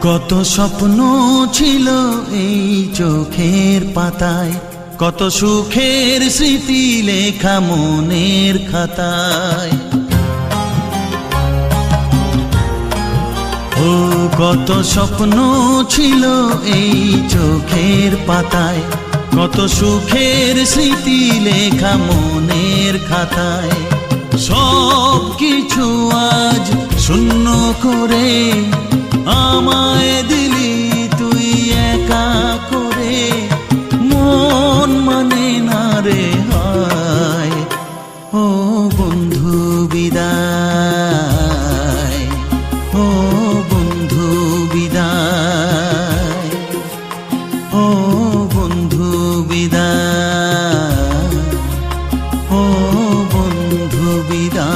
কত স্বপ্ন ছিল এই চোখের পাতায়, কত সুখের স্মৃতি লেখা মনের খাতায়। ও কত স্বপ্ন ছিল এই চোখের পাতায়, কত সুখের স্মৃতি লেখা মনের খাতায়। সব কিছু আজ শূন্য করে আমায় দিলি তুই একা করে, মন মানে না রে হায়। ও বন্ধু বিদায়, ও বন্ধু বিদায়, ও বন্ধু বিদায়, ও বন্ধু বিদায়।